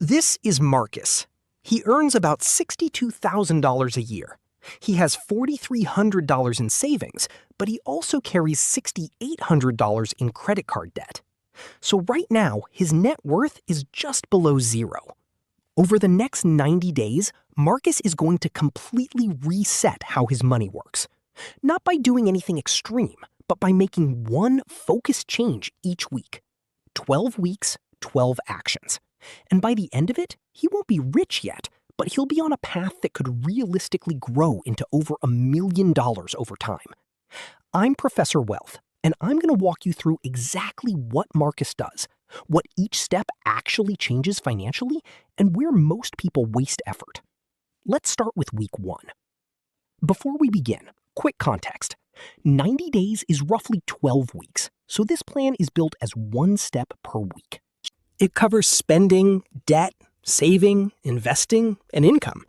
This is Marcus. He earns about $62,000 a year. He has $4,300 in savings, but he also carries $6,800 in credit card debt. So right now, his net worth is just below zero. Over the next 90 days, Marcus is going to completely reset how his money works. Not by doing anything extreme, but by making one focused change each week. 12 weeks, 12 actions. And by the end of it, he won't be rich yet, but he'll be on a path that could realistically grow into over $1 million over time. I'm Professor Wealth, and I'm going to walk you through exactly what Marcus does, what each step actually changes financially, and where most people waste effort. Let's start with week 1. Before we begin, quick context. 90 days is roughly 12 weeks, so this plan is built as one step per week. It covers spending, debt, saving, investing, and income.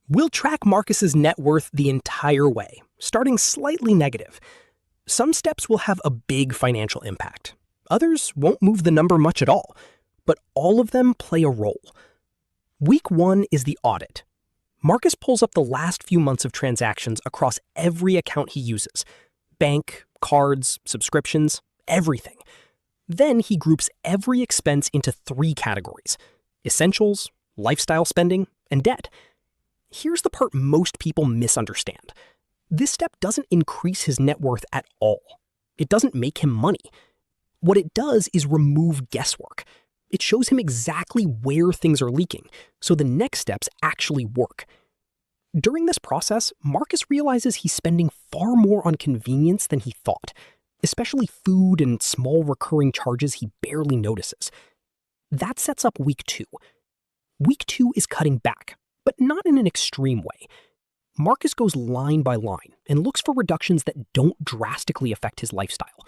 We'll track Marcus's net worth the entire way, starting slightly negative. Some steps will have a big financial impact. Others won't move the number much at all, but all of them play a role. Week 1 is the audit. Marcus pulls up the last few months of transactions across every account he uses. Bank, cards, subscriptions, everything. Then he groups every expense into 3 categories: essentials, lifestyle spending, and debt. Here's the part most people misunderstand. This step doesn't increase his net worth at all. It doesn't make him money. What it does is remove guesswork. It shows him exactly where things are leaking, so the next steps actually work. During this process, Marcus realizes he's spending far more on convenience than he thought, especially food and small recurring charges he barely notices. That sets up week 2. Week 2 is cutting back, but not in an extreme way. Marcus goes line by line and looks for reductions that don't drastically affect his lifestyle.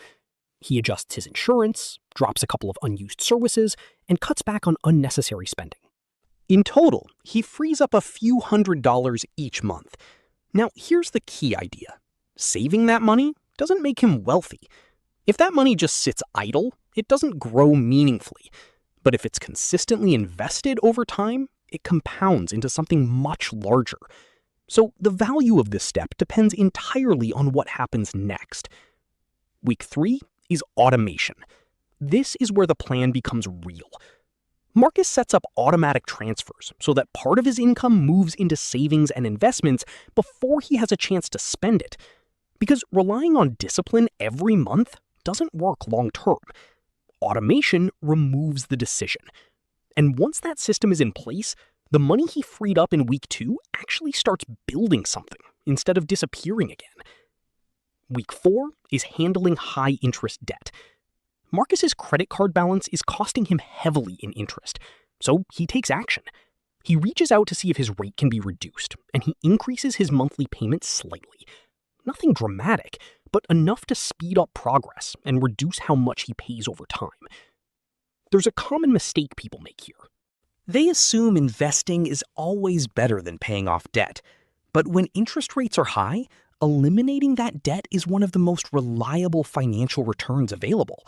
He adjusts his insurance, drops a couple of unused services, and cuts back on unnecessary spending. In total, he frees up a few $100s each month. Now, here's the key idea. Saving that money doesn't make him wealthy. If that money just sits idle, it doesn't grow meaningfully. But if it's consistently invested over time, it compounds into something much larger. So the value of this step depends entirely on what happens next. Week 3 is automation. This is where the plan becomes real. Marcus sets up automatic transfers so that part of his income moves into savings and investments before he has a chance to spend it. Because relying on discipline every month doesn't work long term. Automation removes the decision. And once that system is in place, the money he freed up in week 2 actually starts building something instead of disappearing again. Week 4 is handling high interest debt. Marcus's credit card balance is costing him heavily in interest, so he takes action. He reaches out to see if his rate can be reduced, and he increases his monthly payments slightly. Nothing dramatic, but enough to speed up progress and reduce how much he pays over time. There's a common mistake people make here. They assume investing is always better than paying off debt. But when interest rates are high, eliminating that debt is one of the most reliable financial returns available.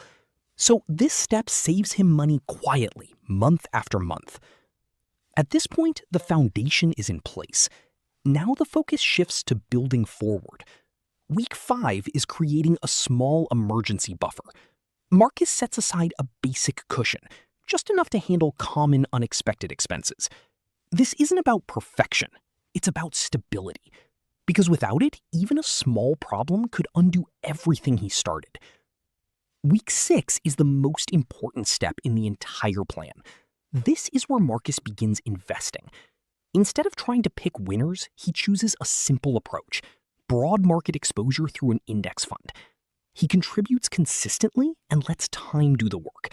So this step saves him money quietly, month after month. At this point, the foundation is in place. Now the focus shifts to building forward. Week 5 is creating a small emergency buffer. Marcus sets aside a basic cushion, just enough to handle common unexpected expenses. This isn't about perfection, it's about stability. Because without it, even a small problem could undo everything he started. Week 6 is the most important step in the entire plan. This is where Marcus begins investing. Instead of trying to pick winners, he chooses a simple approach: broad market exposure through an index fund. He contributes consistently and lets time do the work.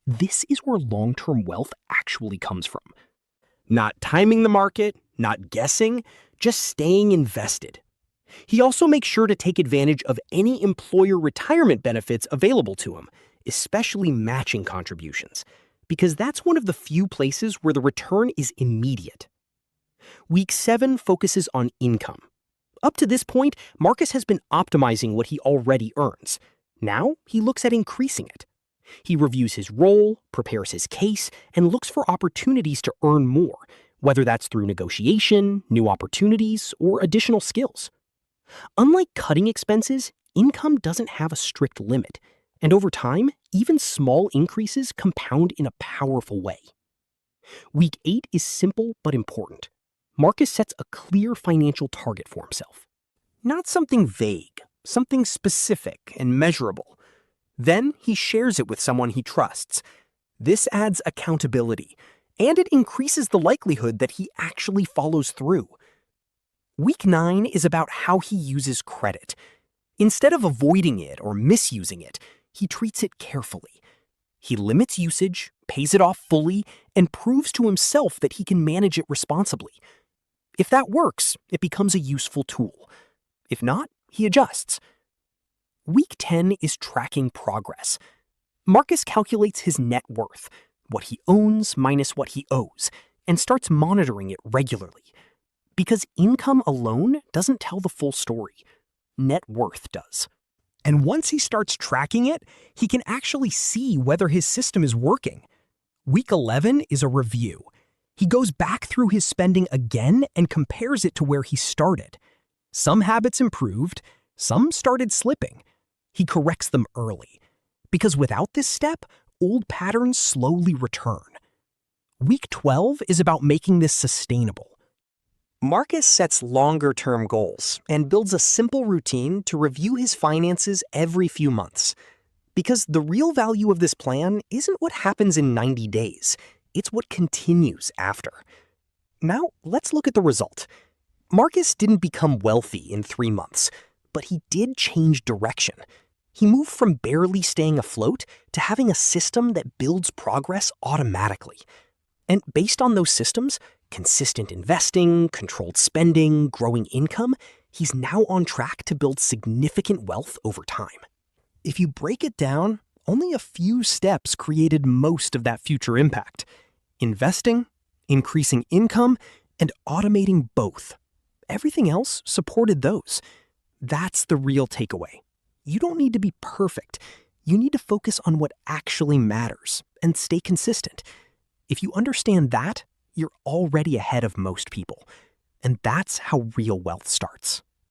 This is where long-term wealth actually comes from. Not timing the market, not guessing, just staying invested. He also makes sure to take advantage of any employer retirement benefits available to him, especially matching contributions, because that's one of the few places where the return is immediate. Week 7 focuses on income. Up to this point, Marcus has been optimizing what he already earns. Now he looks at increasing it. He reviews his role, prepares his case, and looks for opportunities to earn more, whether that's through negotiation, new opportunities, or additional skills. Unlike cutting expenses, income doesn't have a strict limit, and over time, even small increases compound in a powerful way. Week 8 is simple but important. Marcus sets a clear financial target for himself. Not something vague, something specific and measurable. Then he shares it with someone he trusts. This adds accountability, and it increases the likelihood that he actually follows through. Week 9 is about how he uses credit. Instead of avoiding it or misusing it, he treats it carefully. He limits usage, pays it off fully, and proves to himself that he can manage it responsibly. If that works, it becomes a useful tool. If not, he adjusts. Week 10 is tracking progress. Marcus calculates his net worth, what he owns minus what he owes, and starts monitoring it regularly. Because income alone doesn't tell the full story. Net worth does. And once he starts tracking it, he can actually see whether his system is working. Week 11 is a review. He goes back through his spending again and compares it to where he started. Some habits improved, some started slipping. He corrects them early. Because without this step, old patterns slowly return. Week 12 is about making this sustainable. Marcus sets longer-term goals and builds a simple routine to review his finances every few months. Because the real value of this plan isn't what happens in 90 days, it's what continues after. Now, let's look at the result. Marcus didn't become wealthy in 3 months, but he did change direction. He moved from barely staying afloat to having a system that builds progress automatically. And based on those systems, consistent investing, controlled spending, growing income, he's now on track to build significant wealth over time. If you break it down, only a few steps created most of that future impact. Investing, increasing income, and automating both. Everything else supported those. That's the real takeaway. You don't need to be perfect. You need to focus on what actually matters and stay consistent. If you understand that, you're already ahead of most people. And that's how real wealth starts.